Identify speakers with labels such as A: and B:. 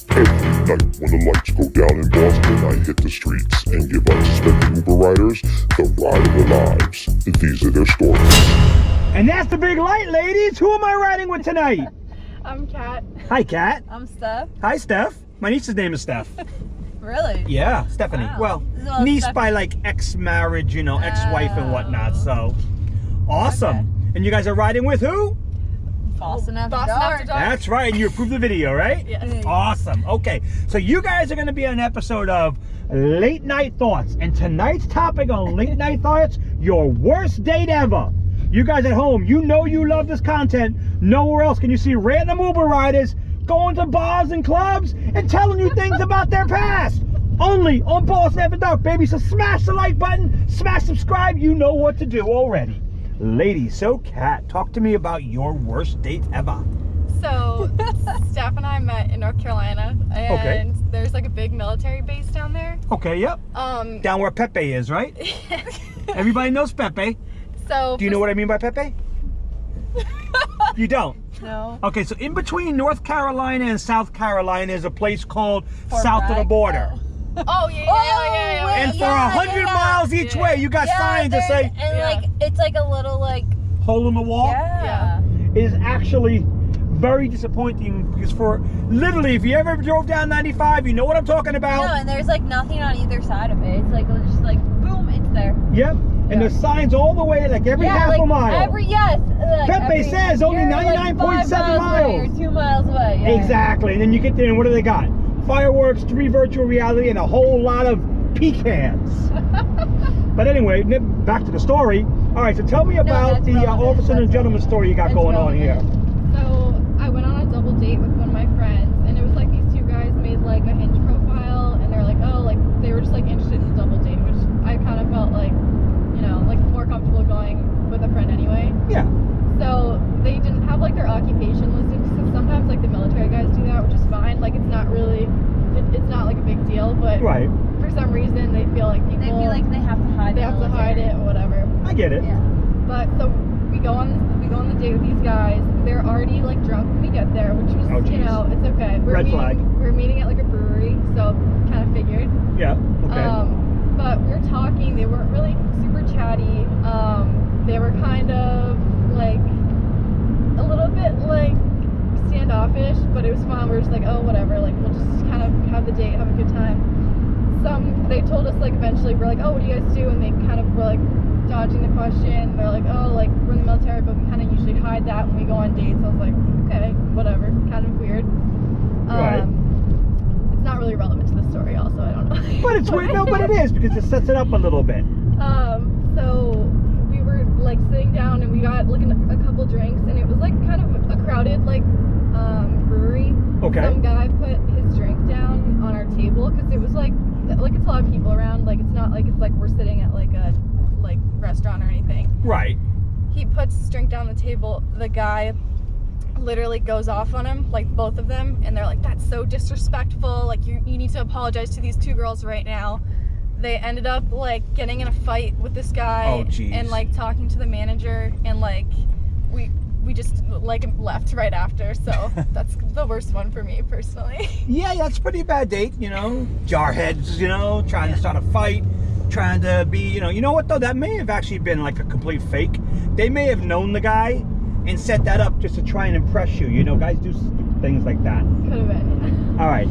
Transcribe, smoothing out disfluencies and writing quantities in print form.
A: Every night when the lights go down in Boston, I hit the streets and give unsuspecting Uber riders the ride of their lives. These are their stories.
B: And that's the big light, ladies. Who am I riding with tonight?
C: I'm Kat.
B: Hi, Kat.
C: I'm Steph.
B: Hi, Steph. My niece's name is Steph.
C: Really?
B: Yeah, Stephanie.
C: Wow.
B: Well, niece by like ex-marriage, you know, ex-wife and whatnot. So, awesome.
C: Okay.
B: And you guys are riding with who?
C: Boston After
D: Boston
C: Dark.
D: After Dark.
B: That's right. And you approved the video, right?
D: Yes.
B: Awesome. Okay. So you guys are going to be on an episode of Late Night Thoughts. And tonight's topic on Late Night Thoughts, your worst date ever. You guys at home, you know you love this content. Nowhere else can you see random Uber riders going to bars and clubs and telling you things about their past. Only on Boston After Dark, baby. So smash the like button, smash subscribe. You know what to do already. Ladies, so Kat, talk to me about your worst date ever.
D: So, Steph and I met in North Carolina, and there's like a big military base down there.
B: Okay, yep. Down where Pepe is, right? Everybody knows Pepe.
D: So,
B: Do you know what I mean by Pepe? You don't?
C: No.
B: Okay, so in between North Carolina and South Carolina is a place called
C: Fort
B: South of the
C: Bragg?
B: Border.
D: Oh, yeah.
C: wait.
B: And for
C: Yeah,
B: 100 miles each way, you got signs that say,
C: and like it's like a little like
B: hole in the wall.
C: yeah.
B: It is actually very disappointing because for literally, if you ever drove down 95, you know what I'm talking about.
C: No, and there's like nothing on either side of it. It's like just like boom, it's there.
B: Yep. And there's signs all the way, like every half
C: like
B: a mile. Pepe says only 99.7 miles.
C: You're 2 miles away. Yeah.
B: Exactly. And then you get there and what do they got? Fireworks, 3 virtual reality, and a whole lot of pecans. But anyway, back to the story. All right, so tell me about the officer and gentleman story you got going on here.
D: So, I went on a double date with one of my friends, and it was like these two guys made like a Hinge profile, and they're like, oh, like they were just like interested in the double date, which I kind of felt like, you know, like more comfortable going with a friend anyway.
B: Yeah.
D: So they didn't have like their occupation listed, because sometimes like the military guys do that, which is fine. Like it's not really, it's not like a big deal, but
B: Right.
D: for some reason they feel like people,
C: They feel like they have to hide.
D: they have to hide it or whatever.
B: I get it.
C: Yeah.
D: But so we go on the date with these guys. They're already like drunk when we get there, which was,
B: Oh, geez.
D: you know, it's okay.
B: Red flag.
D: We're meeting at like a brewery, so kind of figured.
B: Yeah. Okay.
D: But we were talking. They weren't really super chatty. They were kind of like a little bit like standoffish, but it was fun. We were just like, oh, whatever. Like we'll just kind of have the date, have a good time. They told us like eventually we're like, oh, what do you guys do? And they kind of were like dodging the question. They're like, oh, like we're in the military, but we kind of usually hide that when we go on dates. I was like, okay, whatever. Kind of weird.
B: Right.
D: It's not really relevant to the story, also. I don't know.
B: But it's weird. No, but it is because it sets it up a little bit.
D: So we were like sitting down and we got like a couple drinks, and it was like kind of a crowded like brewery.
B: Okay.
D: Some guy put his drink down on our table because it was like it's a lot of people around. Like it's not like it's like we're sitting at like a restaurant or anything.
B: Right.
D: He puts his drink down the table. The guy literally goes off on him, like both of them, and they're like, that's so disrespectful, like you need to apologize to these two girls right now. They ended up like getting in a fight with this guy.
B: Oh, geez.
D: And like talking to the manager, and like we just like left right after. So that's the worst one for me personally.
B: Yeah, that's a pretty bad date, you know. Jarheads, you know, trying to start a fight, trying to be, you know what though, that may have actually been like a complete fake. They may have known the guy and set that up just to try and impress you. You know, guys do stupid things like that.
D: Could have been.
B: All right.